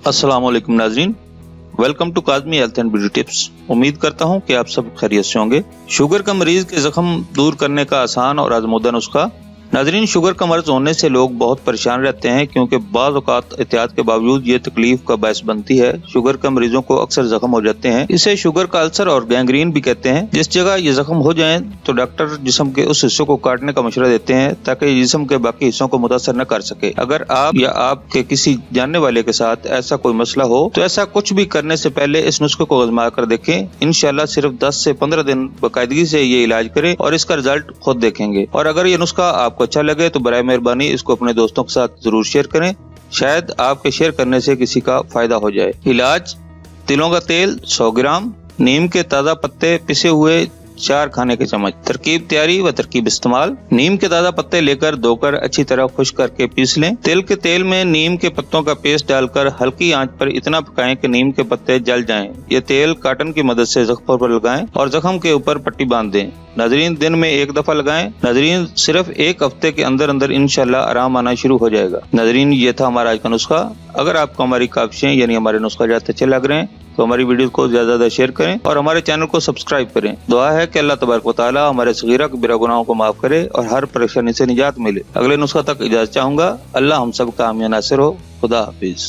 अस्सलाम वालेकुम नाजरीन, welcome to Kazmi health and beauty tips. उम्मीद करता हूँ कि आप सब खैरियत से होंगे। शुगर का मरीज के जख्म दूर करने का आसान और आजमूदा नुस्खा। नाजरीन, शुगर का मर्ज होने से लोग बहुत परेशान रहते हैं क्योंकि बाज़ औक़ात एहतियात के बावजूद ये तकलीफ का बायस बनती है। शुगर का मरीजों को अक्सर जख्म हो जाते हैं। इसे शुगर का अल्सर और गैंग्रीन भी कहते हैं। जिस जगह ये जख्म हो जाएं तो डॉक्टर जिस्म के उस हिस्से को काटने का मशवरा देते हैं ताकि जिस्म के बाकी हिस्सों को मुतासर न कर सके। अगर आप या आपके किसी जानने वाले के साथ ऐसा कोई मसला हो तो ऐसा कुछ भी करने से पहले इस नुस्खे को आजमा कर देखें। इंशाल्लाह सिर्फ 10 से 15 दिन बाकायदगी से ये इलाज करें और इसका रिजल्ट खुद देखेंगे। और अगर ये नुस्खा आपको अच्छा लगे तो बराए मेहरबानी इसको अपने दोस्तों के साथ जरूर शेयर करें। शायद आपके शेयर करने से किसी का फायदा हो जाए। इलाज: तिलों का तेल 100 ग्राम, नीम के ताज़ा पत्ते पिसे हुए 4 खाने के चम्मच। तरकीब तैयारी व तरकीब इस्तेमाल: नीम के ताज़ा पत्ते लेकर धोकर अच्छी तरह खुश्क करके पीस लें। तिल के तेल में नीम के पत्तों का पेस्ट डालकर हल्की आंच पर इतना पकाएं कि नीम के पत्ते जल जाएं। ये तेल काटन की मदद से जख्म पर लगाएं और जख्म के ऊपर पट्टी बांध दें। नाजरीन, दिन में 1 दफा लगाएं। नाजरीन, सिर्फ 1 हफ्ते के अंदर अंदर इंशाल्लाह आराम आना शुरू हो जाएगा। नाजरीन, ये था हमारा आज का नुस्खा। अगर आपको हमारी काविशें यानी हमारे नुस्खा ज्यादा अच्छे लग रहे हैं तो हमारी वीडियो को ज्यादा शेयर करें और हमारे चैनल को सब्सक्राइब करें। दुआ है कि अल्लाह तबारक व तआला हमारे सगीरा कबीरा गुनाहों को माफ करे और हर परेशानी से निजात मिले। अगले नुस्खा तक इजाजत चाहूंगा। अल्लाह हम सब का हामी नासिर हो। खुदा हाफिज।